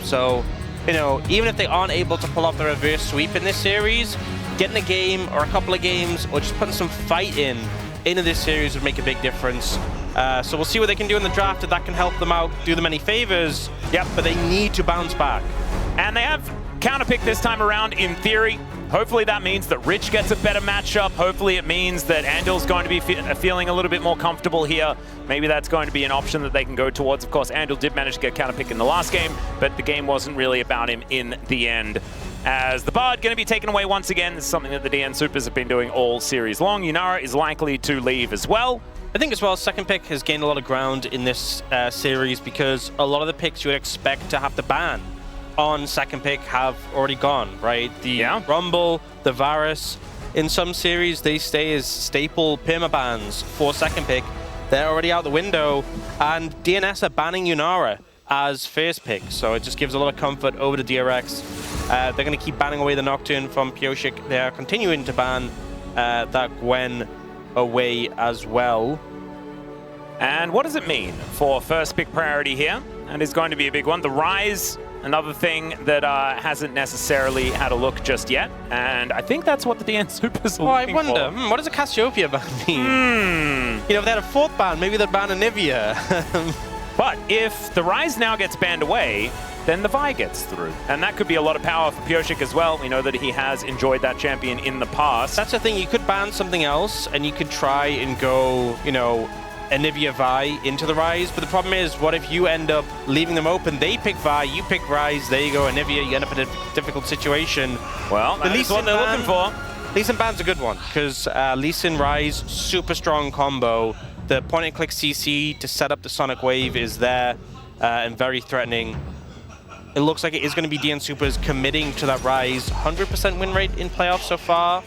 So, you know, even if they aren't able to pull off the reverse sweep in this series, getting a game or a couple of games or just putting some fight into this series would make a big difference. So we'll see what they can do in the draft, if that can help them out, do them any favors. Yep, but they need to bounce back. And they have counterpick this time around, in theory. Hopefully that means that Rich gets a better matchup. Hopefully it means that Andal's going to be feeling a little bit more comfortable here. Maybe that's going to be an option that they can go towards. Of course, Andal did manage to get counterpick in the last game, but the game wasn't really about him in the end. As the Bard going to be taken away once again. This is something that the DN Supers have been doing all series long. Yunara is likely to leave as well. I think as well, second pick has gained a lot of ground in this series because a lot of the picks you would expect to have to ban on second pick have already gone, right? The Rumble, the Varus, in some series they stay as staple permabans for second pick. They're already out the window, and DNS are banning Yunara as first pick, so it just gives a lot of comfort over to DRX. They're going to keep banning away the Nocturne from Pyosik. They're continuing to ban that Gwen away as well. And what does it mean for first pick priority here? And it's going to be a big one. The Rise, another thing that hasn't necessarily had a look just yet. And I think that's what the DN Supers are looking I wonder, what does a Cassiopeia ban mean? You know, if they had a fourth ban, maybe they'd ban Anivia. But if the Rise now gets banned away, then the Vi gets through. And that could be a lot of power for Pyosik as well. We know that he has enjoyed that champion in the past. That's the thing, you could ban something else, and you could try and go, you know, Anivia Vi into the Rise, but the problem is, what if you end up leaving them open? They pick Vi, you pick Rise, there you go, Anivia, you end up in a difficult situation. Well, that's what they're looking for. Lee Sin ban's a good one, because Lee Sin Rise, super strong combo. The point-and-click CC to set up the Sonic Wave is there, and very threatening. It looks like it is going to be DN Supers committing to that Rise. 100% win rate in playoffs so far.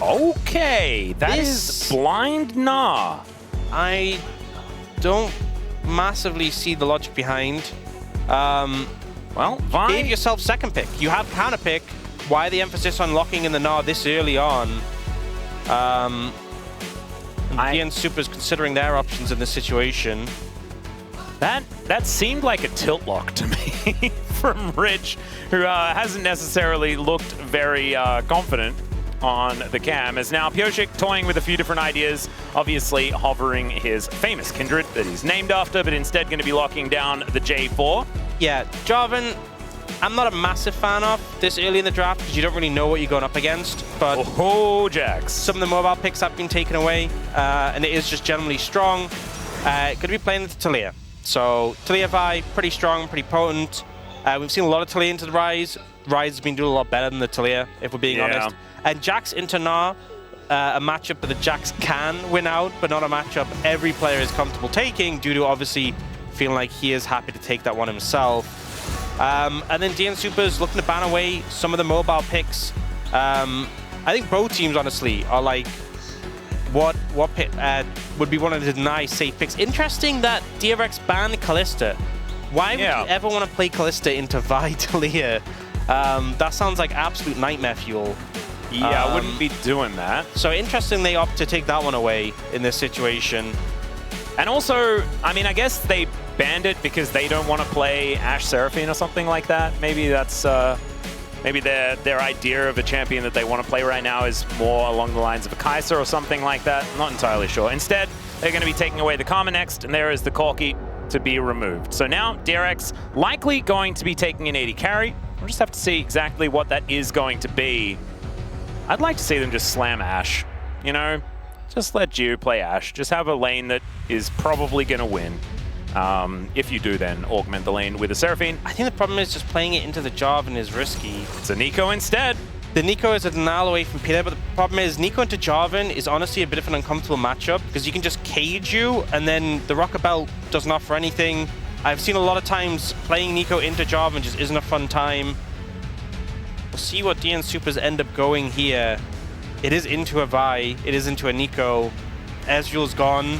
Okay, that is blind nah. I don't massively see the logic behind. Well, Vi gave yourself second pick. You have counter pick. Why the emphasis on locking in the nah this early on? DN Supers considering their options in this situation. That seemed like a tilt lock to me from Rich, who hasn't necessarily looked very confident on the cam, as now Pyosik toying with a few different ideas, obviously hovering his famous Kindred that he's named after, but instead going to be locking down the J4. Yeah, Jarvan, I'm not a massive fan of this early in the draft because you don't really know what you're going up against, but Jax. Some of the mobile picks have been taken away, and it is just generally strong. Going to be playing with Talia. So Talia Vi, pretty strong, pretty potent. We've seen a lot of Talia into the Rise. Rise has been doing a lot better than the Talia, if we're being honest. And Jax into Gnar, a matchup that the Jax can win out, but not a matchup every player is comfortable taking due to obviously feeling like he is happy to take that one himself. And then DN Supers looking to ban away some of the mobile picks. I think both teams, honestly, are like, what would be one of the nice safe picks. Interesting that DRX banned Kalista. Why would you ever want to play Kalista into Vi Talia? That sounds like absolute nightmare fuel. Yeah, I wouldn't be doing that. So interesting they opt to take that one away in this situation. And also, I mean, I guess they banned it because they don't want to play Ashe Seraphine or something like that. Maybe that's maybe their idea of a champion that they want to play right now is more along the lines of a Kai'Sa or something like that. I'm not entirely sure. Instead, they're going to be taking away the Karma next, and there is the Corki to be removed. So now DRX likely going to be taking an 80 carry. We'll just have to see exactly what that is going to be. I'd like to see them just slam Ashe, you know? Just let Gio play Ashe. Just have a lane that is probably going to win. If you do then augment the lane with a Seraphine. I think the problem is just playing it into the Jarvan is risky. It's a Nico instead. The Nico is a denial away from Peter, but the problem is Nico into Jarvan is honestly a bit of an uncomfortable matchup because you can just cage you and then the Rocket Belt doesn't offer anything. I've seen a lot of times playing Nico into Jarvan just isn't a fun time. We'll see what DN Supers end up going here. It is into a Vi, it is into a Nico. Ezreal's gone.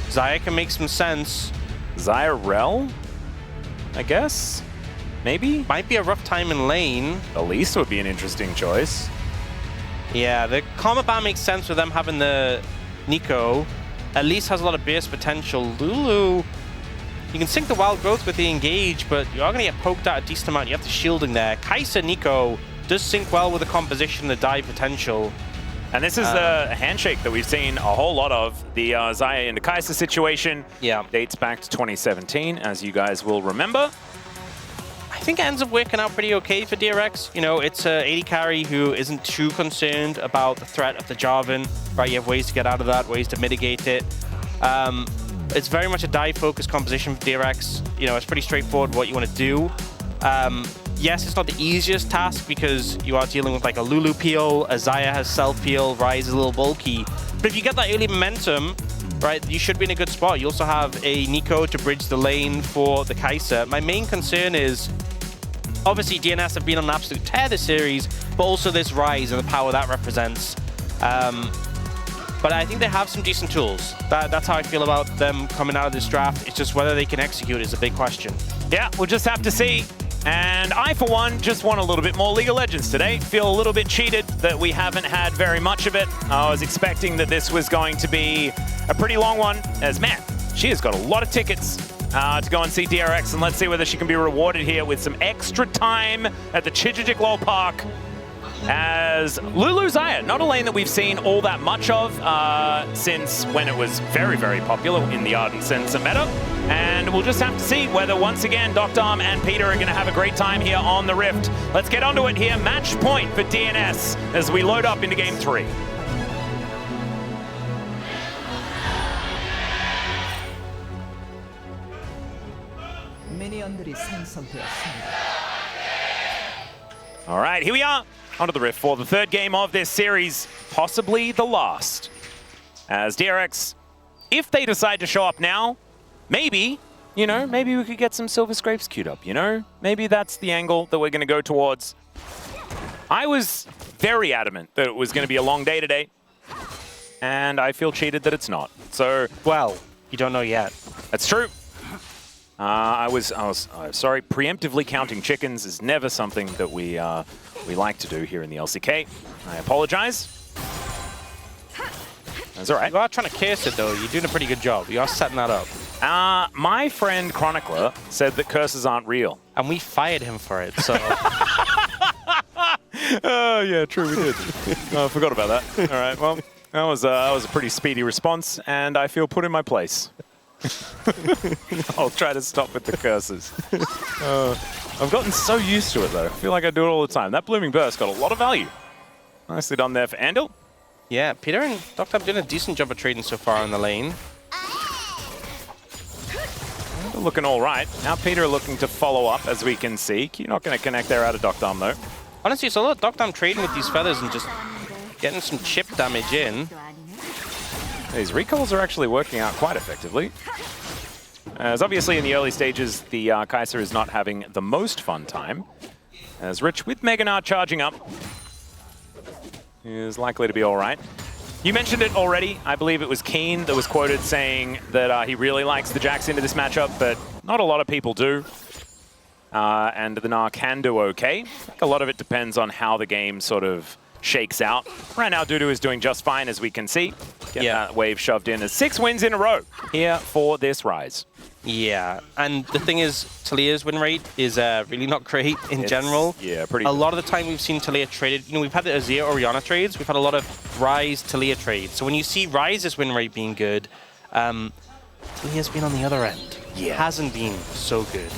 Xayah can make some sense. Xayah Rel, I guess? Maybe? Might be a rough time in lane. Elise would be an interesting choice. Yeah, the Karma ban makes sense with them having the Nico. Elise has a lot of burst potential. Lulu You can sync the wild growth with the engage, but you are going to get poked out a decent amount. You have the shielding there. Kai'Sa Nico does sync well with the composition, the dive potential. And this is the handshake that we've seen a whole lot of. The Xayah into Kai'Sa situation dates back to 2017, as you guys will remember. I think it ends up working out pretty okay for DRX. You know, it's a AD carry who isn't too concerned about the threat of the Jarvan, right? You have ways to get out of that, ways to mitigate it. It's very much a dive-focused composition for DRX. You know, it's pretty straightforward what you want to do. Yes, it's not the easiest task because you are dealing with like a Lulu peel, a Xayah has self-peel, Ryze is a little bulky. But if you get that early momentum, right, you should be in a good spot. You also have a Nico to bridge the lane for the Kai'Sa. My main concern is, obviously DNS have been on an absolute tear this series, but also this Ryze and the power that represents. But I think they have some decent tools. That's how I feel about them coming out of this draft. It's just whether they can execute is a big question. Yeah, we'll just have to see. And I, for one, just want a little bit more League of Legends today. Feel a little bit cheated that we haven't had very much of it. I was expecting that this was going to be a pretty long one, as man, she has got a lot of tickets to go and see DRX, and let's see whether she can be rewarded here with some extra time at the Chichijik Park. As Lulu Xayah, not a lane that we've seen all that much of since when it was very, very popular in the Ardent Sensor meta. And we'll just have to see whether, once again, Dr. and Peter are going to have a great time here on the Rift. Let's get onto it here. Match point for DNS as we load up into Game 3. All right, here we are. Onto the Rift for the third game of this series, possibly the last. As DRX, if they decide to show up now, maybe, you know, maybe we could get some Silver Scrapes queued up, you know? Maybe that's the angle that we're going to go towards. I was very adamant that it was going to be a long day today, and I feel cheated that it's not. So, well, you don't know yet. That's true. I was sorry, preemptively counting chickens is never something that we like to do here in the LCK. I apologize. That's all right. You are trying to curse it, though. You're doing a pretty good job. You are setting that up. My friend Chronicler said that curses aren't real. And we fired him for it, so... Oh, yeah, true, we did. Oh, I forgot about that. All right, well, that was a pretty speedy response, and I feel put in my place. I'll try to stop with the curses. I've gotten so used to it, though. I feel like I do it all the time. That Blooming Burst got a lot of value. Nicely done there for Andil. Yeah, Peter and Dr. doing a decent job of trading so far in the lane. Andil looking all right. Now Peter looking to follow up, as we can see. You're not going to connect there out of Dr. though. Honestly, it's a lot of Dr. trading with these feathers and just getting some chip damage in. These recalls are actually working out quite effectively. As obviously in the early stages, the Kai'Sa is not having the most fun time. As Rich with Meganar charging up is likely to be all right. You mentioned it already. I believe it was Keen that was quoted saying that he really likes the Jax into this matchup, but not a lot of people do. And the Gnar can do okay. I think a lot of it depends on how the game sort of shakes out. Right now, Dudu is doing just fine, as we can see. Get that wave shoved in as 6 wins in a row here for this Ryze. Yeah, and the thing is, Talia's win rate is really not great in general. Yeah, pretty. A lot of the time we've seen Taliyah traded, you know, we've had the Azir Orianna trades, we've had a lot of Ryze Taliyah trades. So when you see Ryze's win rate being good, Talia's been on the other end. Yeah. Hasn't been so good.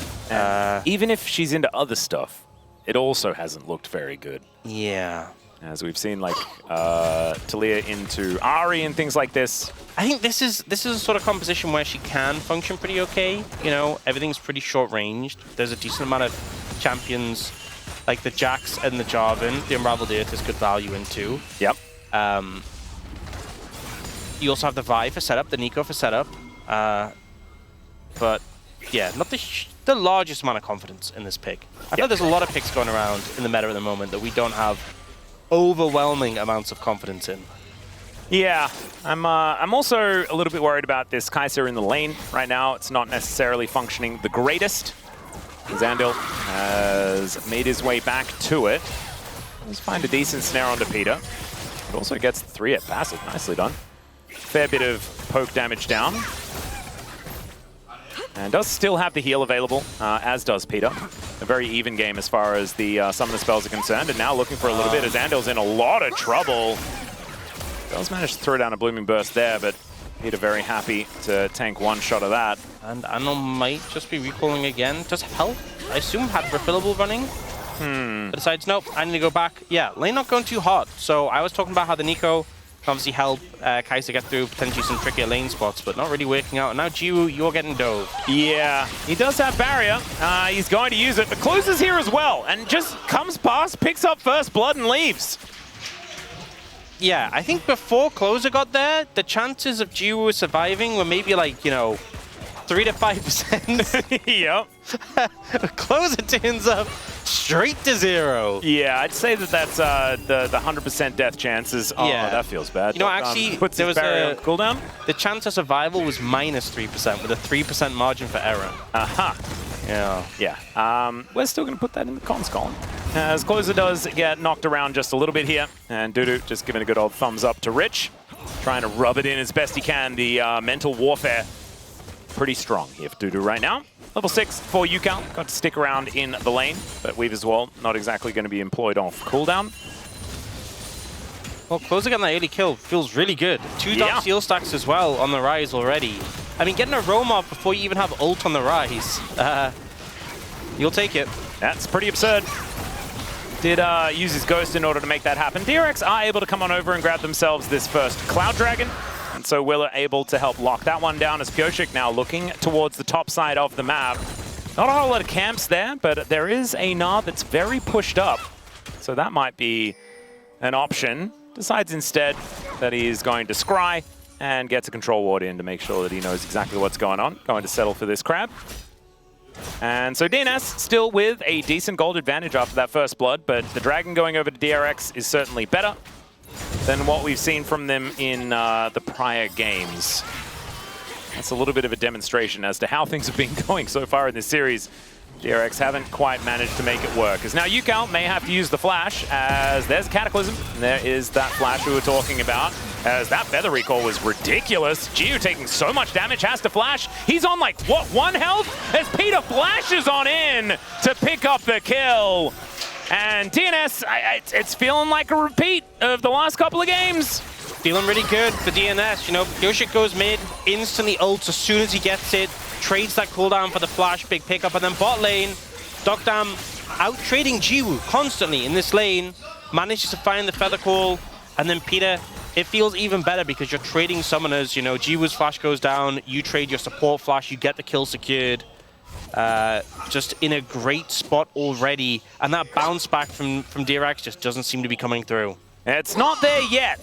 Even if she's into other stuff, it also hasn't looked very good. Yeah. As we've seen, like, Taliyah into Ahri and things like this. I think this is a sort of composition where she can function pretty okay. You know, everything's pretty short-ranged. There's a decent amount of champions, like the Jax and the Jarvan. The Unraveled Earth is good value in too. Yep. You also have the Vi for setup, the Nico for setup. But, yeah, not the largest amount of confidence in this pick. I know there's a lot of picks going around in the meta at the moment that we don't have overwhelming amounts of confidence in. Yeah, I'm also a little bit worried about this Kai'Sa in the lane right now. It's not necessarily functioning the greatest. Xandil has made his way back to it. Let's find a decent snare onto Peter. It also gets the 3 at passive. Nicely done. Fair bit of poke damage down. And does still have the heal available, as does Peter. A very even game as far as the summon spells are concerned. And now looking for a little bit as Andel's in a lot of trouble. Does manage to throw down a Blooming Burst there, but Peter very happy to tank one shot of that. And Anno might just be recalling again. Does help? I assume had refillable running. But decides, nope, I need to go back. Yeah, lane not going too hot. So I was talking about how the Nico can obviously help Kai'Sa get through potentially some trickier lane spots, but not really working out. And now Jiwoo, you're getting dove. Yeah, he does have barrier. He's going to use it, but closes here as well. And just comes past, picks up first blood and leaves. Yeah, I think before Closer got there, the chances of Jiwoo surviving were maybe like, you know, 3 to 5%. Yep. Closer turns up straight to 0. Yeah, I'd say that that's the 100% death chances. Oh, Yeah. that feels bad. You know, actually, puts there his was barrier a on cooldown. The chance of survival was minus 3% with a 3% margin for error. Aha. Yeah. Yeah. We're still going to put that in the cons column. As Closer does get knocked around just a little bit here. And Dudu just giving a good old thumbs up to Rich. Trying to rub it in as best he can. The mental warfare pretty strong here for Dudu right now. Level 6 for Yukal. Got to stick around in the lane. But Weave as well, not exactly going to be employed off cooldown. Well, Closer getting that early kill feels really good. 2 Dark Seal stacks as well on the rise already. I mean, getting a roam off before you even have ult on the rise. You'll take it. That's pretty absurd. Did use his Ghost in order to make that happen. DRX are able to come on over and grab themselves this first Cloud Dragon. And so Willa able to help lock that one down as Pyoshik now looking towards the top side of the map. Not a whole lot of camps there, but there is a Gnar that's very pushed up. So that might be an option. Decides instead that he's going to scry and gets a control ward in to make sure that he knows exactly what's going on. Going to settle for this crab. And so DNS still with a decent gold advantage after that first blood, but the Dragon going over to DRX is certainly better than what we've seen from them in the prior games. That's a little bit of a demonstration as to how things have been going so far in this series. DRX haven't quite managed to make it work. As now Yukal may have to use the flash as there's Cataclysm. And there is that flash we were talking about. As that feather recall was ridiculous. Jiu taking so much damage, has to flash. He's on like, what, 1 health? As Peter flashes on in to pick up the kill. And DNS, it's feeling like a repeat of the last couple of games. Feeling really good for DNS. You know, Pyoshik goes mid, instantly ults as soon as he gets it. Trades that cooldown for the flash, big pickup, and then bot lane, Dokdam out trading Jiwoo constantly in this lane, manages to find the feather call, and then Peter, it feels even better because you're trading summoners. You know, Jiwoo's flash goes down, you trade your support flash, you get the kill secured. Just in a great spot already, and that bounce back from DRX just doesn't seem to be coming through. It's not there yet.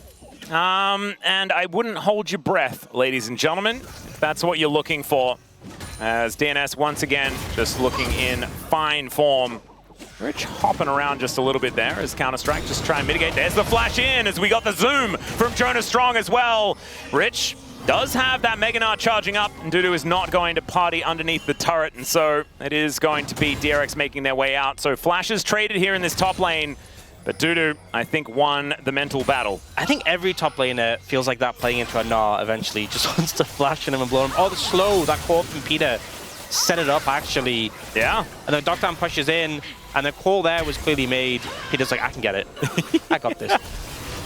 And I wouldn't hold your breath, ladies and gentlemen, if that's what you're looking for. As DNS once again just looking in fine form. Rich hopping around just a little bit there as Counter-Strike just try and mitigate. There's the flash in as we got the zoom from Jonas Strong as well. Rich does have that Mega Gnar charging up, and Dudu is not going to party underneath the turret, and so it is going to be DRX making their way out. So flashes traded here in this top lane. But Dudu, I think, won the mental battle. I think every top laner feels like that playing into a Gnar eventually. Just wants to flash in him and blow him. Oh, the slow, that call from Peter set it up, actually. Yeah. And then Dokdam pushes in, and the call there was clearly made. Peter's like, I can get it. I got this.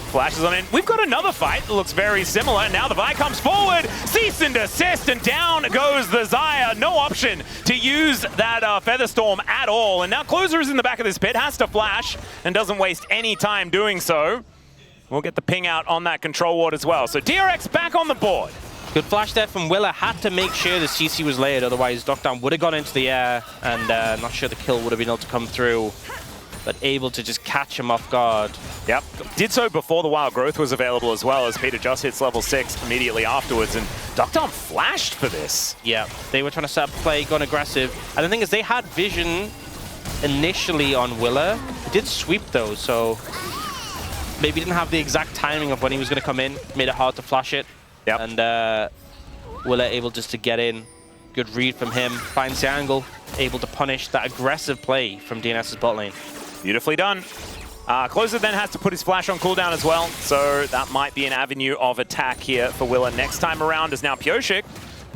Flashes on in. We've got another fight that looks very similar. Now the Vi comes forward. Cease and desist, and down goes the Xayah. No option to use that Featherstorm at all. And now Closer is in the back of this pit, has to flash, and doesn't waste any time doing so. We'll get the ping out on that control ward as well. So DRX back on the board. Good flash there from Willa. Had to make sure the CC was layered, otherwise Dokdam would have gone into the air, and not sure the kill would have been able to come through. But able to just catch him off guard. Yep. Did so before the Wild Growth was available as well, as Peter just hits level 6 immediately afterwards. And Dokdam flashed for this. Yeah, they were trying to set up play, gone aggressive. And the thing is, they had vision initially on Willa. He did sweep though, so maybe didn't have the exact timing of when he was going to come in. Made it hard to flash it. Yep. And Willa able just to get in. Good read from him. Finds the angle. Able to punish that aggressive play from DNS's bot lane. Beautifully done. Closer then has to put his flash on cooldown as well, so that might be an avenue of attack here for Willa next time around, as now Pyoshik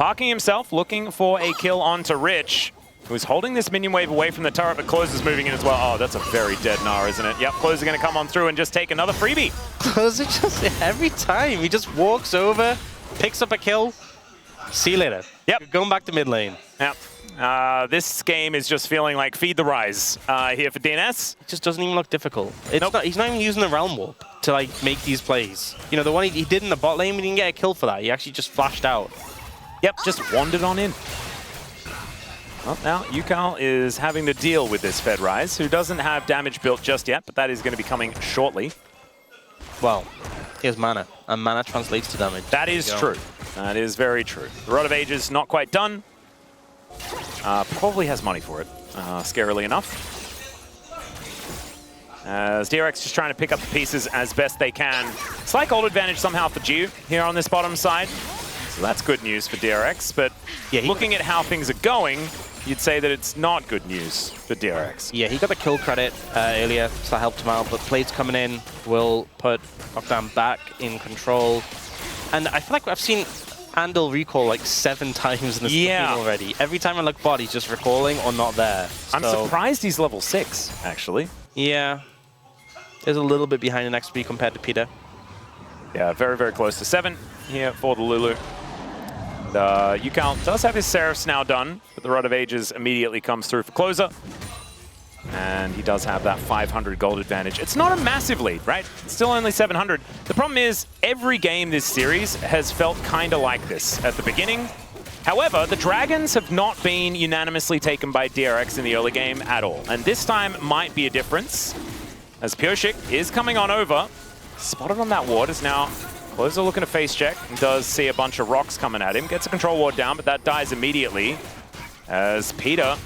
Parking himself, looking for a kill onto Rich, who's holding this minion wave away from the turret, but Closer's moving in as well. Oh, that's a very dead Gnar, isn't it? Yep, Closer going to come on through and just take another freebie. Closer just, every time, he just walks over, picks up a kill, see you later. Yep. Going back to mid lane. Yep. This game is just feeling like feed the rise here for DNS. It just doesn't even look difficult. It's not, he's not even using the Realm Warp to like make these plays. You know, the one he did in the bot lane, we didn't get a kill for that. He actually just flashed out. Yep, just wandered on in. Well, now Yukal is having to deal with this Fed Rise, who doesn't have damage built just yet, but that is going to be coming shortly. Well, he has mana, and mana translates to damage. That is true. That is very true. The Rod of Ages not quite done. Probably has money for it, scarily enough. As DRX just trying to pick up the pieces as best they can. Slight gold advantage somehow for Jiu here on this bottom side. So that's good news for DRX, but yeah, looking at how things are going, you'd say that it's not good news for DRX. Yeah, he got the kill credit earlier, so that helped him out, but plates coming in will put Knockdown back in control. And I feel like I've seen Andal recall like 7 times in this game already. Every time I look bot, he's just recalling or not there. I'm surprised he's level 6, actually. Yeah. Is a little bit behind in XP compared to Peter. Yeah, very, very close to 7 here for the Lulu. Yukal does have his Seraphs now done, but the Rod of Ages immediately comes through for Closer. And he does have that 500 gold advantage. It's not a massive lead, right? It's still only 700. The problem is, every game this series has felt kind of like this at the beginning. However, the Dragons have not been unanimously taken by DRX in the early game at all. And this time might be a difference, as Pyosik is coming on over. Spotted on that ward is now Closer looking to face check and does see a bunch of rocks coming at him. Gets a control ward down, but that dies immediately. As Peter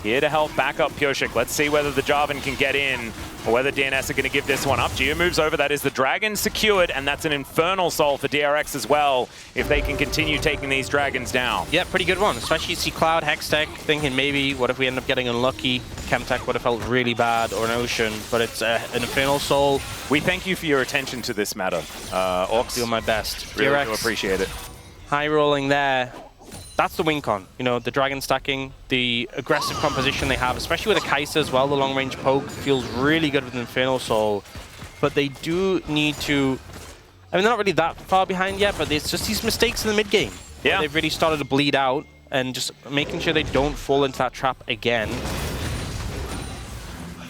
here to help back up Pyosik. Let's see whether the Jarvan can get in or whether DNS are going to give this one up. Geo moves over. That is the Dragon secured, and that's an Infernal Soul for DRX as well, if they can continue taking these Dragons down. Yeah, pretty good one. Especially you see Cloud, Hextech, thinking maybe, what if we end up getting unlucky? Chemtech would have felt really bad, or an Ocean, but it's an Infernal Soul. We thank you for your attention to this matter, Orcs. Doing my best. Really DRX, do appreciate it. High rolling there. That's the win con. You know, the Dragon stacking, the aggressive composition they have, especially with the Kai'Sa as well, the long-range poke feels really good with Infernal Soul. But they do need to... I mean, they're not really that far behind yet, but it's just these mistakes in the mid-game. Yeah. They've really started to bleed out, and just making sure they don't fall into that trap again.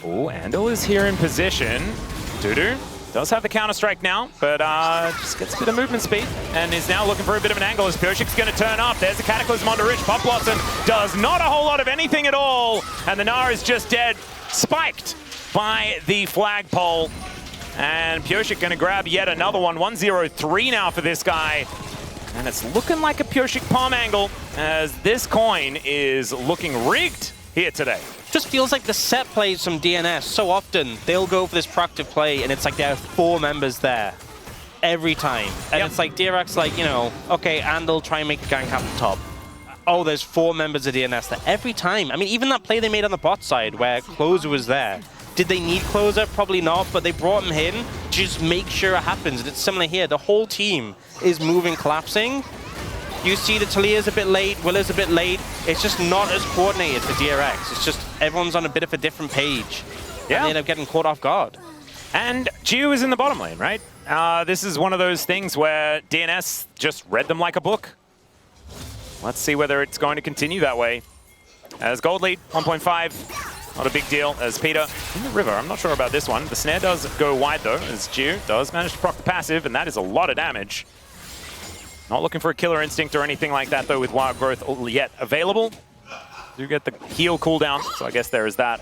Oh, Andal is here in position. Dudu does have the counter-strike now, but just gets a bit of movement speed and is now looking for a bit of an angle as Pyosik's going to turn up. There's a Cataclysm onto Rich. Pop Blossom does not a whole lot of anything at all, and the Gnar is just dead, spiked by the flagpole. And Pyosik going to grab yet another one. 1-0-3 now for this guy. And it's looking like a Pyosik palm angle as this coin is looking rigged here today. Just feels like the set plays from DNS so often. They'll go for this proactive play, and it's like there are 4 members there every time. And it's like DRX, like, you know, okay, Andal try and make a gank at the top. Oh, there's 4 members of DNS there every time. I mean, even that play they made on the bot side where Closer was there. Did they need Closer? Probably not, but they brought him in to just make sure it happens. And it's similar here. The whole team is moving, collapsing. You see the Talia's a bit late, Willa's a bit late. It's just not as coordinated for DRX. It's just everyone's on a bit of a different page. Yeah. And they end up getting caught off guard. And Jiu is in the bottom lane, right? This is one of those things where DNS just read them like a book. Let's see whether it's going to continue that way. As gold lead, 1.5. Not a big deal as Peter in the river. I'm not sure about this one. The snare does go wide though, as Jiu does manage to proc the passive, and that is a lot of damage. Not looking for a killer instinct or anything like that though with Wild Growth yet available. Do get the heal cooldown, so I guess there is that.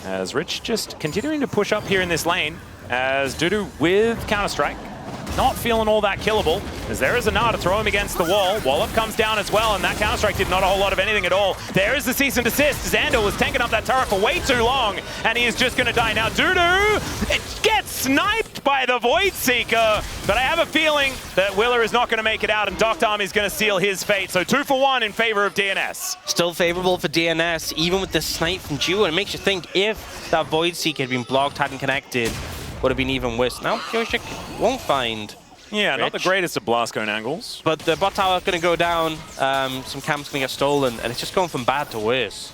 As Rich just continuing to push up here in this lane, as Dudu with Counter-Strike. Not feeling all that killable, as there is a Gnar to throw him against the wall. Wallop comes down as well, and that Counter-Strike did not a whole lot of anything at all. There is the cease and desist, as Andal was tanking up that turret for way too long, and he is just going to die now. Dudu it gets sniped by the Void Seeker, but I have a feeling that Willer is not going to make it out, and Dr. Army is going to seal his fate. So 2 for 1 in favor of DNS. Still favorable for DNS, even with the snipe from Jiu, and it makes you think if that Void Seeker had been blocked, hadn't connected, would have been even worse. Now Pyosik won't find Yeah, not the Rich. greatest of blast cone angles. But the bot tower going to go down. Some camps going to get stolen, and it's just going from bad to worse.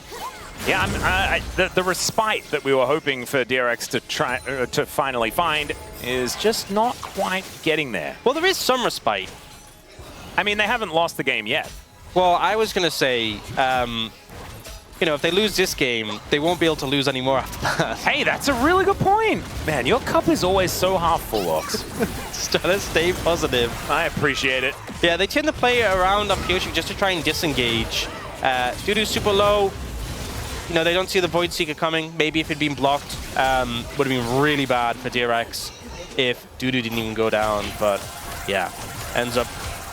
Yeah, the respite that we were hoping for DRX to try to finally find is just not quite getting there. Well, there is some respite. I mean, they haven't lost the game yet. Well, I was going to say, you know, if they lose this game, they won't be able to lose anymore after that. Hey, that's a really good point. Man, your cup is always so half full, Ox. Just trying to stay positive. I appreciate it. Yeah, they turn the play around on Pioshik just to try and disengage. Dudu's super low. You know, they don't see the Void Seeker coming. Maybe if it'd been blocked, would have been really bad for DRX if Dudu didn't even go down. But yeah, ends up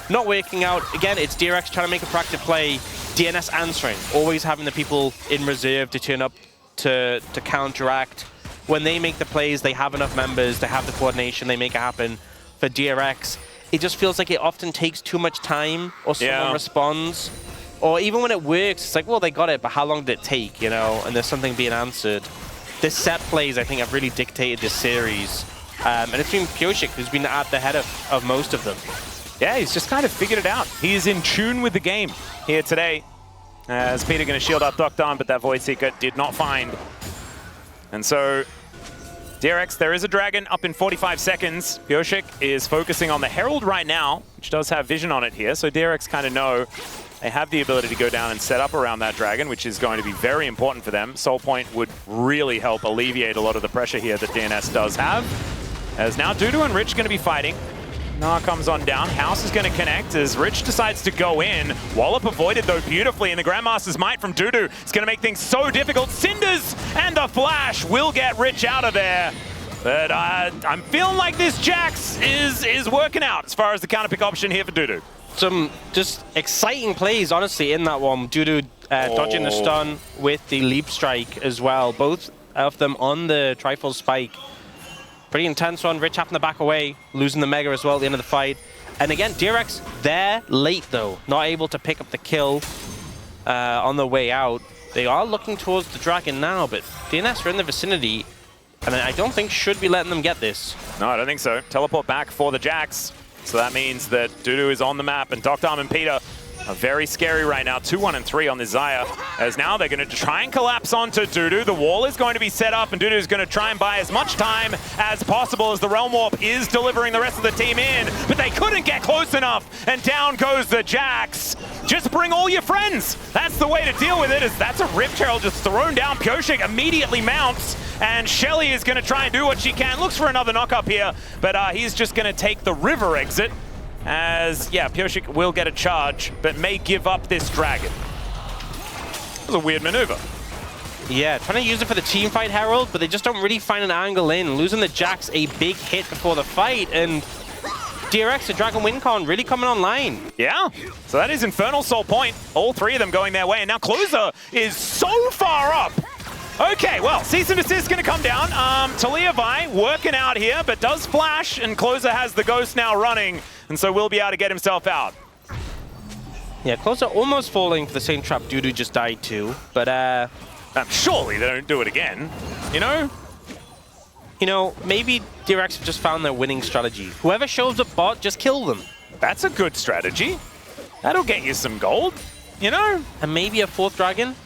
not working out. Again, it's DRX trying to make a proactive play. DNS answering, always having the people in reserve to turn up to counteract. When they make the plays, they have enough members, they have the coordination, they make it happen. For DRX, it just feels like it often takes too much time, or someone responds. Or even when it works, it's like, well, they got it, but how long did it take, you know? And there's something being answered. This set plays, I think, have really dictated this series. And it's been Pioshik who's been at the head of most of them. Yeah, he's just kind of figured it out. He is in tune with the game here today. As Peter going to shield up Doctor, but that Void Seeker did not find. And so, DRX, there is a dragon up in 45 seconds. Pioshik is focusing on the Herald right now, which does have vision on it here. So DRX kind of know they have the ability to go down and set up around that dragon, which is going to be very important for them. Soul Point would really help alleviate a lot of the pressure here that DNS does have. As now Dudu and Rich going to be fighting. Nah comes on down. House is going to connect as Rich decides to go in. Wallop avoided, though, beautifully, and the Grandmaster's Might from Dudu is going to make things so difficult. Cinders and the Flash will get Rich out of there. But I'm feeling like this Jax is working out as far as the counter pick option here for Dudu. Some just exciting plays, honestly, in that one. Dudu dodging the stun with the leap strike as well. Both of them on the Trifold Spike. Pretty intense one. Rich having to back away, losing the Mega as well at the end of the fight. And again, DRX, they're late though, not able to pick up the kill on the way out. They are looking towards the dragon now, but DNS are in the vicinity, and I don't think should be letting them get this. No, I don't think so. Teleport back for the Jax. So that means that Dudu is on the map, and Dr. and Peter are very scary right now. 2-1 and 3 on the Xayah. As now they're going to try and collapse onto Dudu. The wall is going to be set up, and Dudu is going to try and buy as much time as possible as the Realm Warp is delivering the rest of the team in. But they couldn't get close enough, and down goes the Jax. Just bring all your friends. That's the way to deal with it. That's a Rift Herald just thrown down. Pioshik immediately mounts, and Shelly is going to try and do what she can. Looks for another knock up here, but he's just going to take the river exit. As, yeah, Pioshik will get a charge, but may give up this dragon. That was a weird maneuver. Yeah, trying to use it for the team fight, Herald, but they just don't really find an angle in. Losing the Jax a big hit before the fight, and DRX, the Dragon Wincon, really coming online. Yeah, so that is Infernal Soul Point. All three of them going their way, and now Closer is so far up. Okay, well, Cease and Desist is going to come down. Talia Vi working out here, but does flash, and Closer has the Ghost now running, and so will be able to get himself out. Yeah, Closer almost falling for the same trap Dudu just died to, but surely they don't do it again, you know? You know, maybe DRX have just found their winning strategy. Whoever shows up bot, just kill them. That's a good strategy. That'll get you some gold, you know? And maybe a fourth dragon?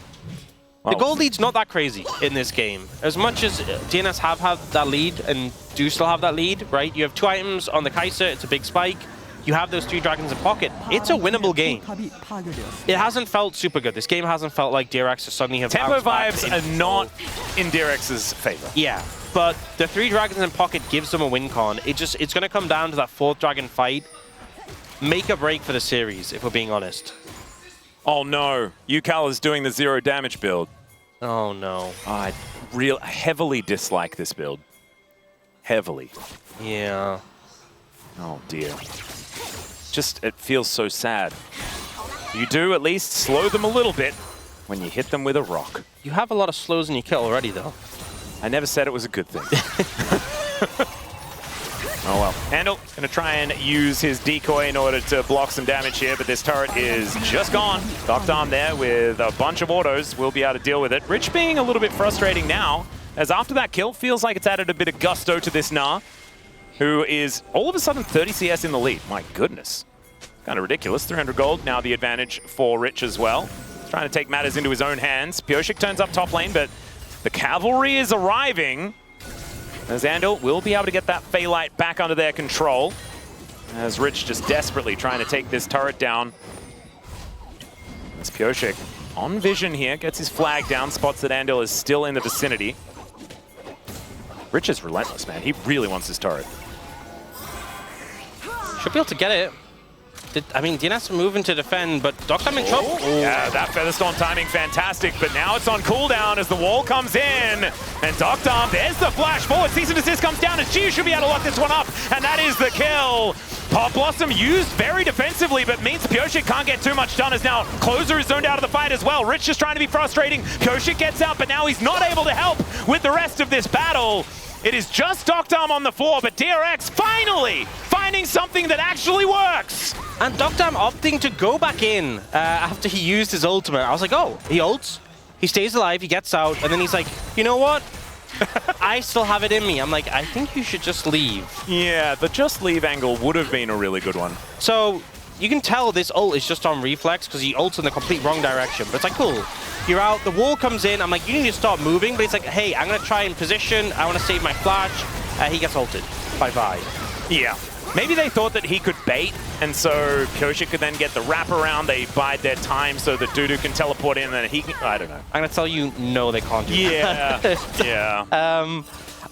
The gold lead's not that crazy in this game. As much as DNS have had that lead and do still have that lead, right? You have 2 items on the Kaiser, it's a big spike. You have those 3 dragons in pocket. It's a winnable game. It hasn't felt super good. This game hasn't felt like DRX suddenly have tempo vibes are not in DRX's favor. Yeah, but the 3 dragons in pocket gives them a win con. It's going to come down to that 4th dragon fight. Make a break for the series, if we're being honest. Oh no, Yukal is doing the 0 damage build. Oh no. I heavily dislike this build. Heavily. Yeah. Oh dear. Just, it feels so sad. You do at least slow them a little bit when you hit them with a rock. You have a lot of slows in your kit already though. I never said it was a good thing. Oh well. Handel going to try and use his decoy in order to block some damage here, but this turret is just gone. Docked arm there with a bunch of autos. We'll be able to deal with it. Rich being a little bit frustrating now, as after that kill, feels like it's added a bit of gusto to this Nah. who is all of a sudden 30 CS in the lead. My goodness. Kind of ridiculous. 300 gold, now the advantage for Rich as well. He's trying to take matters into his own hands. Pyosik turns up top lane, but the cavalry is arriving. As Andal will be able to get that Phaelite back under their control. As Rich just desperately trying to take this turret down. As Pyosik on vision here, gets his flag down, spots that Andal is still in the vicinity. Rich is relentless, man. He really wants this turret. Should be able to get it. I mean, DNS moving to defend, but Doctam in trouble. Yeah, that Featherstorm timing, fantastic, but now it's on cooldown as the wall comes in. And Doctam, there's the flash forward. Cease and desist comes down, and Chiu should be able to lock this one up, and that is the kill. Pop Blossom used very defensively, but means Pyosik can't get too much done as now Closer is zoned out of the fight as well. Rich just trying to be frustrating. Pyosik gets out, but now he's not able to help with the rest of this battle. It is just Doctam on the floor, but DRX finally finding something that actually works. And Doctam opting to go back in after he used his ultimate. I was like, oh, he ults, he stays alive, he gets out, and then he's like, you know what? I still have it in me. I'm like, I think you should just leave. Yeah, the just leave angle would have been a really good one. So you can tell this ult is just on reflex because he ults in the complete wrong direction. But it's like, cool. You're out, the wall comes in, I'm like, you need to start moving, but he's like, hey, I'm gonna try and position, I wanna save my flash. He gets ulted by Vi. Yeah. Maybe they thought that he could bait, and so Pyosik could then get the wraparound. They bide their time so that Dudu can teleport in, and he can, I don't know. I'm gonna tell you, no, they can't do that. Yeah.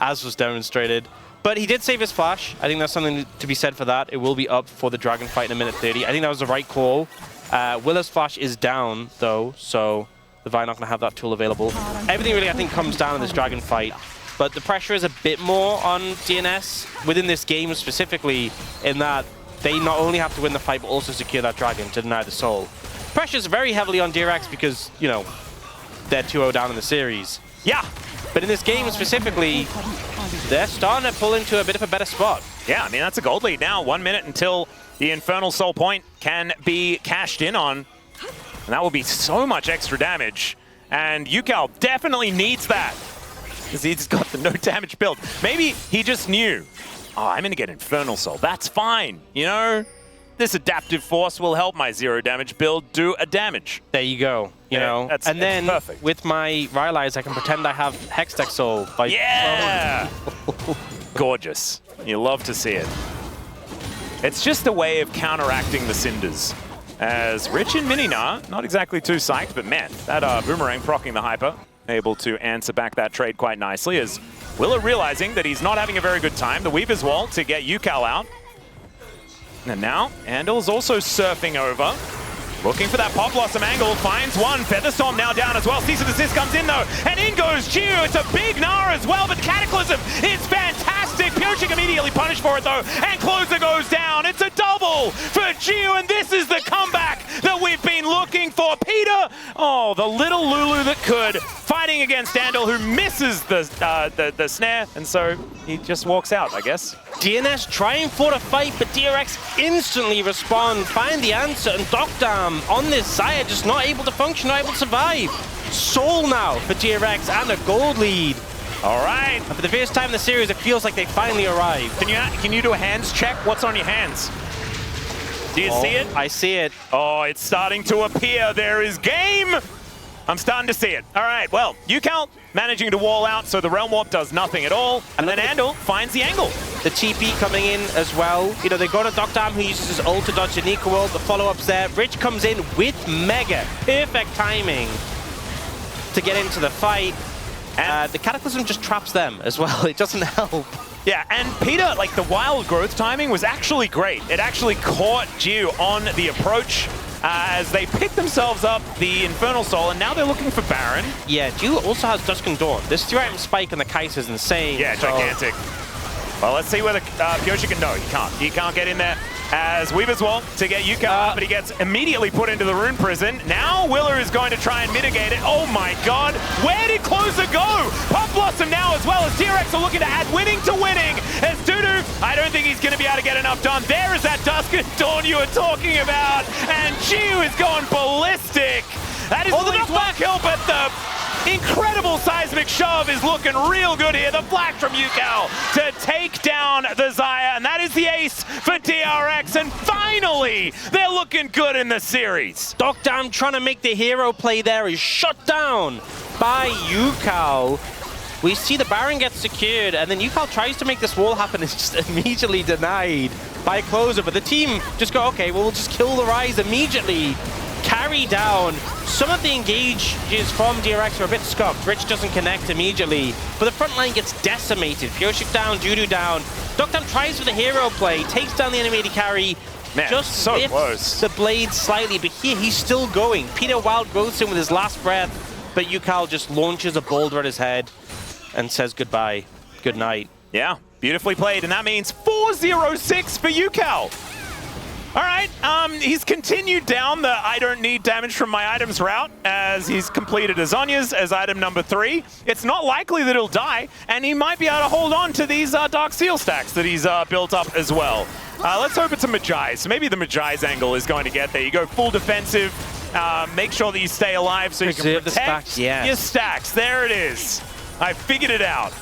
As was demonstrated. But he did save his flash. I think there's something to be said for that. It will be up for the Dragon fight in a minute 30. I think that was the right call. Willa's flash is down, though, so the Vi not gonna have that tool available. Everything really, I think, comes down in this Dragon fight. But the pressure is a bit more on DNS within this game specifically, in that they not only have to win the fight, but also secure that dragon to deny the soul. Pressure is very heavily on DRX because, you know, they're 2-0 down in the series. Yeah. But in this game specifically, they're starting to pull into a bit of a better spot. Yeah, I mean, that's a gold lead now. 1 minute until the Infernal Soul point can be cashed in on. And that will be so much extra damage. And Yukal definitely needs that, because he's got the no damage build. Maybe he just knew, oh, I'm gonna get Infernal Soul. That's fine, you know? This adaptive force will help my 0 damage build do a damage. There you go, you know? And then perfect. With my Rylai's, I can pretend I have Hextech Soul. By yeah! Gorgeous. You love to see it. It's just a way of counteracting the Cinders. As Rich and Minina, not exactly too psyched, but man, that Boomerang proccing the Hyper, able to answer back that trade quite nicely, as Willa realizing that he's not having a very good time. The Weaver's Wall to get Yukal out. And now, Andal's also surfing over. Looking for that Pop Blossom angle, finds one. Featherstorm now down as well. Cease and desist comes in though, and in goes Chiu. It's a big Nara as well, but Cataclysm is fantastic. Pyosik immediately punished for it though, and Closer goes down. It's a double for Chiu, and this is the comeback that we've been looking for. Peter, oh, the little Lulu that could, fighting against Andal, who misses the snare, and so he just walks out, I guess. DNS trying for the fight, but DRX instantly respond, find the answer, and Doctam on this side just not able to function, not able to survive. Soul now for DRX and a gold lead. All right. And for the first time in the series, it feels like they finally arrived. Can you do a hands check? What's on your hands? Do you see it? I see it. Oh, it's starting to appear. There is game. I'm starting to see it. All right, well, Yukal managing to wall out, so the Realm Warp does nothing at all. And then Andal finds the angle. The TP coming in as well. You know, they go to Doctam, who uses his ult to dodge the Nika World. The follow-up's there. Rich comes in with Mega. Perfect timing to get into the fight. And the Cataclysm just traps them as well. It doesn't help. Yeah, and Peter, like, the wild growth timing was actually great. It actually caught Jiu on the approach as they picked themselves up the Infernal Soul, and now they're looking for Baron. Yeah, Jiu also has Dusk and Dawn. This 3-item spike on the Kai'Sa is insane. Yeah, so gigantic. Well, let's see whether Pyosik can. No, he can't. He can't get in there. As Weaver's Wall to get Yukal, but he gets immediately put into the Rune Prison. Now Willa is going to try and mitigate it. Oh my god, where did Closer go? Pop Blossom now as well, as DRX are looking to add winning to winning. As Dudu, I don't think he's going to be able to get enough done. There is that Dusk and Dawn you were talking about. And Chiu is going ballistic. That is the knockback kill, but the Incredible seismic shove is looking real good here. The flash from Yukal to take down the Xayah, and that is the ace for DRX. And finally, they're looking good in the series. Dogdam trying to make the hero play there is shut down by Yukal. We see the Baron get secured, and then Yukal tries to make this wall happen. It's just immediately denied by Closer. But the team just go, okay, well, we'll just kill the Ryze immediately. Carry down. Some of the engages from DRX are a bit scuffed. Rich doesn't connect immediately, but the front line gets decimated. Pyoshik down, Judu down. Dogdam tries for the hero play, takes down the enemy AD carry. Man, just so lifts close. the blade slightly, but here he's still going. Peter Wild goes in with his last breath, but Yukal just launches a boulder at his head and says goodbye, good night. Yeah, beautifully played, and that means 4-0-6 for Yukal. All right, he's continued down the I don't need damage from my items route as he's completed Azonya's as item number 3. It's not likely that he'll die, and he might be able to hold on to these Dark Seal stacks that he's built up as well. Let's hope it's a Magi's. So maybe the Magi's angle is going to get there. You go full defensive, make sure that you stay alive so you can protect your stacks. There it is. I figured it out.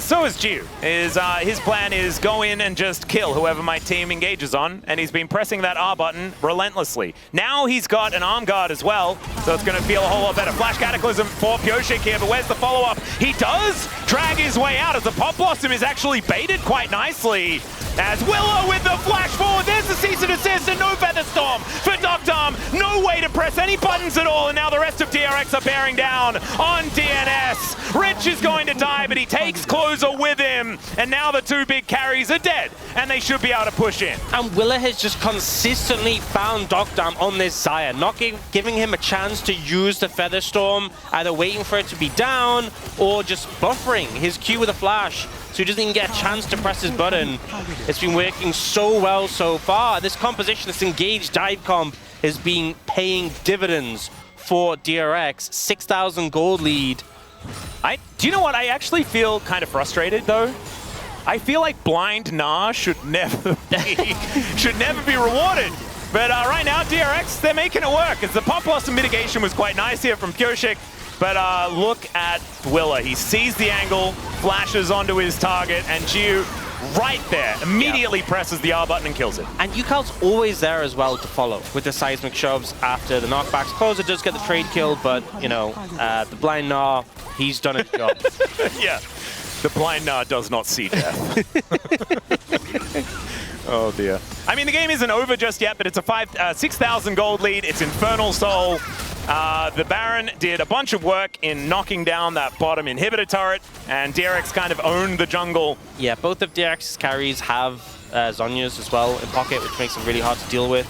So is Jiu. His plan is go in and just kill whoever my team engages on, and he's been pressing that R button relentlessly. Now he's got an arm guard as well, so it's going to feel a whole lot better. Flash Cataclysm for Pyoshik here, but where's the follow-up? He does drag his way out as the Pop Blossom is actually baited quite nicely. As Willow with the flash forward, there's the cease and desist, and no Featherstorm for Dogdam. No way to press any buttons at all, and now the rest of DRX are bearing down on DNS. Rich is going to die, but he takes Closer with him, and now the two big carries are dead, and they should be able to push in. And Willa has just consistently found Dogdam on this Xayah, not giving him a chance to use the Featherstorm, either waiting for it to be down or just buffering his Q with a flash, so he doesn't even get a chance to press his button. It's been working so well so far. This composition, this engaged dive comp, has been paying dividends for DRX. 6,000 gold lead. Do you know what? I actually feel kind of frustrated, though. I feel like Blind Nah should never be rewarded. But right now, DRX, they're making it work. As the Pop Blossom mitigation was quite nice here from Pyoshik. But look at Willa. He sees the angle, flashes onto his target, and Jiu right there immediately presses the R button and kills it. And Yukal's always there as well to follow with the seismic shoves after the knockbacks. Closer does get the trade kill, but, you know, the Blind Nah, he's done his job. Yeah, the Blind Nah does not see death. Oh dear. I mean, the game isn't over just yet, but it's a 6,000 gold lead. It's Infernal Soul. The Baron did a bunch of work in knocking down that bottom inhibitor turret, and DRX kind of owned the jungle. Yeah, both of DRX's carries have Zhonya's as well in pocket, which makes them really hard to deal with.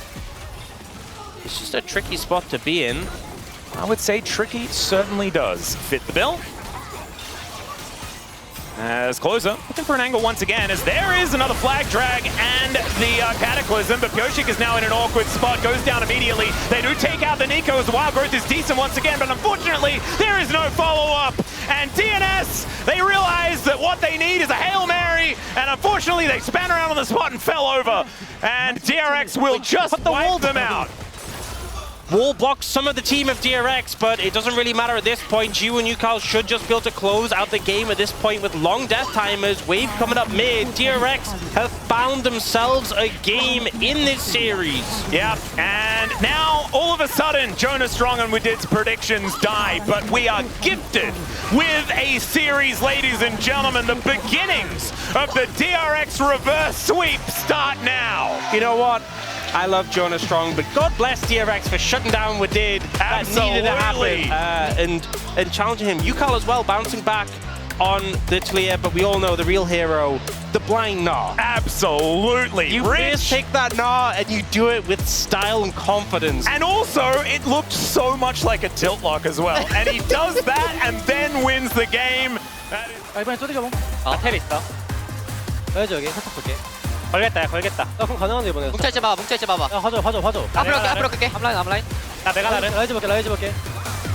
It's just a tricky spot to be in. I would say tricky certainly does fit the bill. As Closer looking for an angle once again, as there is another flag drag and the Cataclysm, but Pyoshik is now in an awkward spot, goes down immediately. They do take out the Nico as the wild growth is decent once again, but unfortunately there is no follow-up. And DNS, they realize that what they need is a Hail Mary, and unfortunately they span around on the spot and fell over. And DRX will just wipe them out. Wall blocks some of the team of DRX, but it doesn't really matter at this point. Jiu and Yukal should just be able to close out the game at this point with long death timers. Wave coming up mid. DRX have found themselves a game in this series. Yeah, and now all of a sudden, Jonas Strong and Widit's predictions die, but we are gifted with a series, ladies and gentlemen. The beginnings of the DRX reverse sweep start now. You know what? I love Jonas Strong, but God bless DRX for shutting down what did. That needed to happen. And challenging him. Yukal as well, bouncing back on the Talia, but we all know the real hero, the Blind Nah. Absolutely. You first take that Nah and you do it with style and confidence. And also, it looked so much like a tilt lock as well. And he does that and then wins the game. 이번엔 쏘리가 뭐? 텔 있다. 보여줘 여기 살짝 볼게. 걸겠다 걸겠다. 그럼 가능한데 이번에. 뭉쳐있지 마봐 뭉쳐있지 마봐. 야 봐줘. 앞으로 끌게 앞라인. 내가 라이즈 볼게.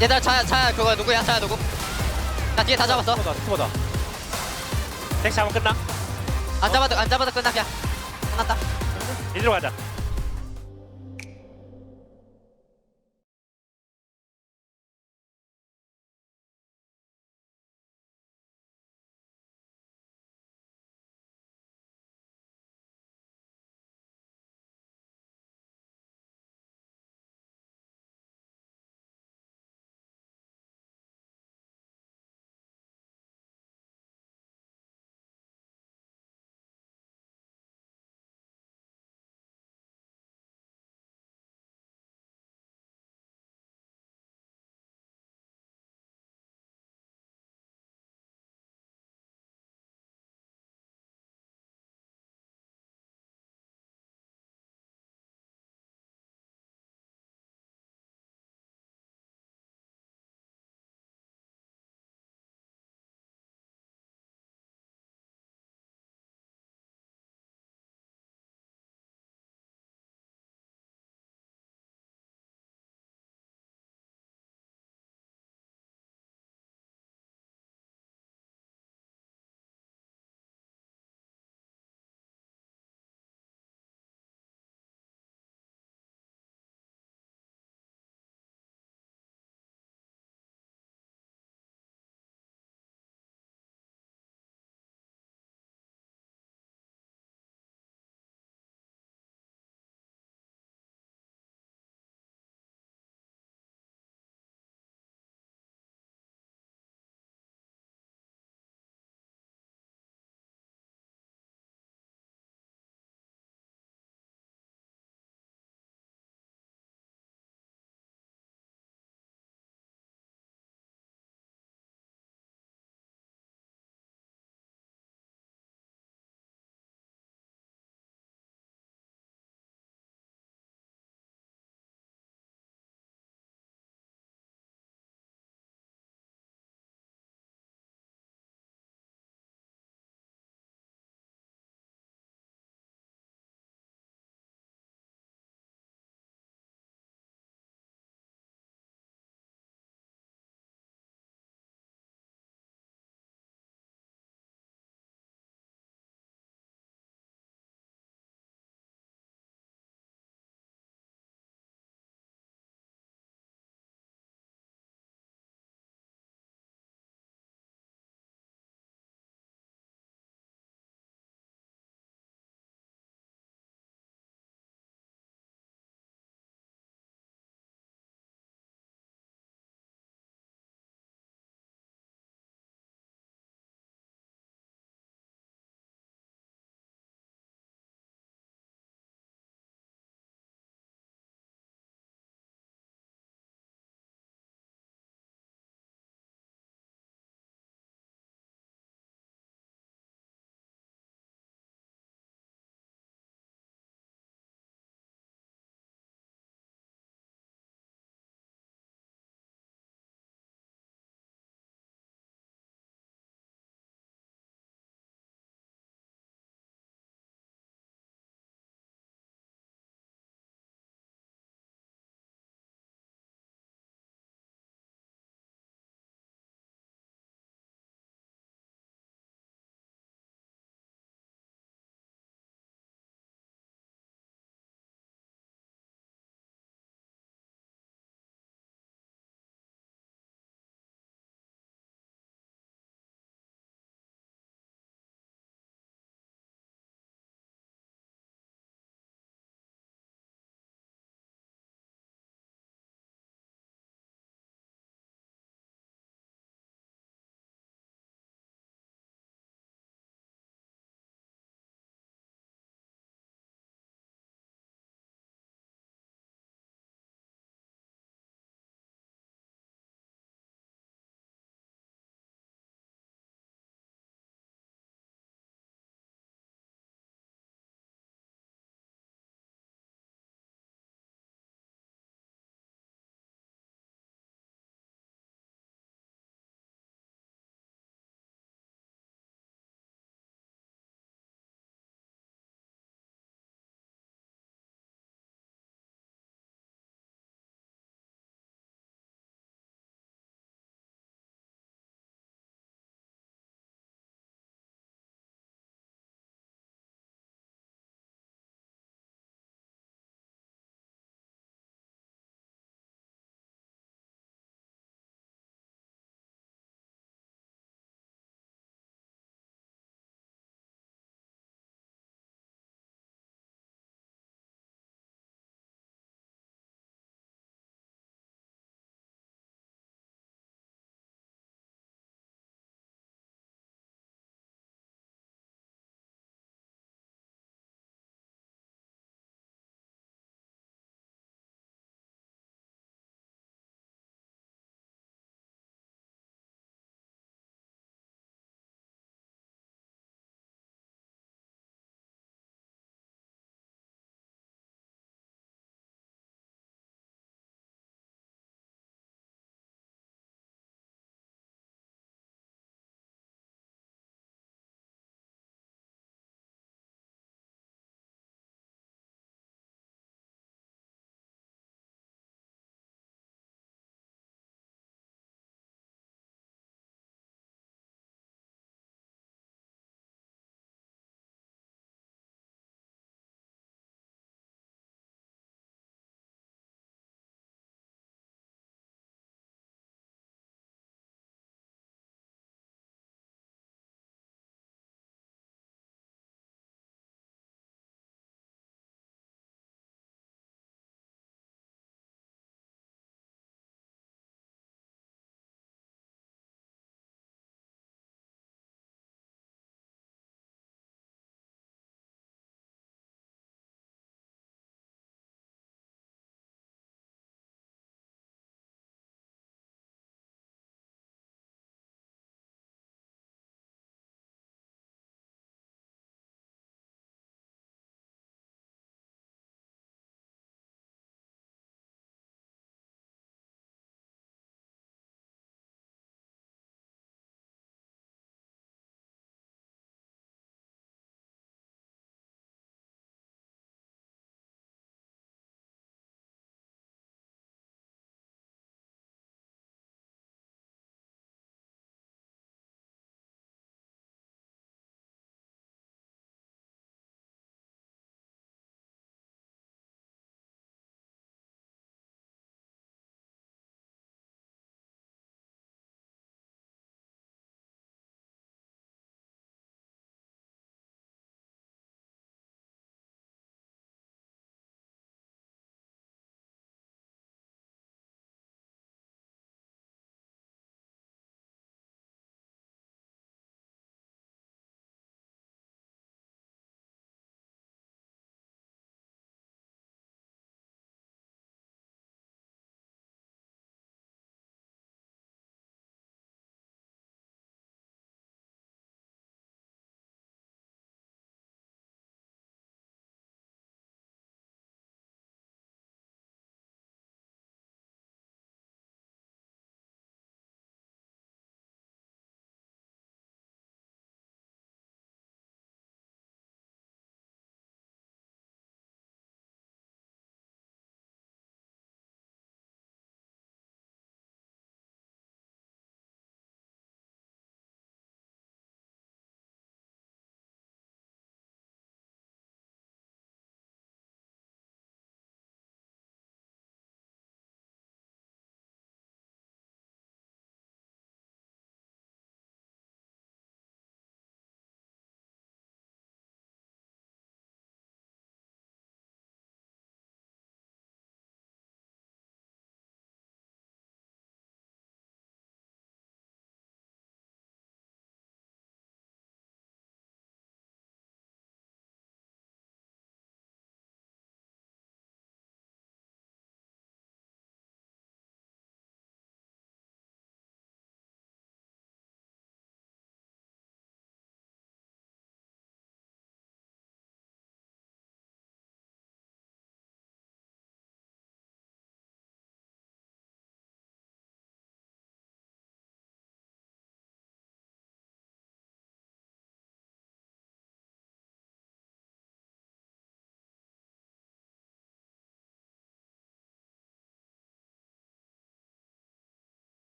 얘들아 차야 그거 누구야 차야 누구? 나 뒤에 다 잡았어. 스포다. 택시 한번 끝나? 안 잡아도 끝나 그냥 끝났다. 이리로 가자.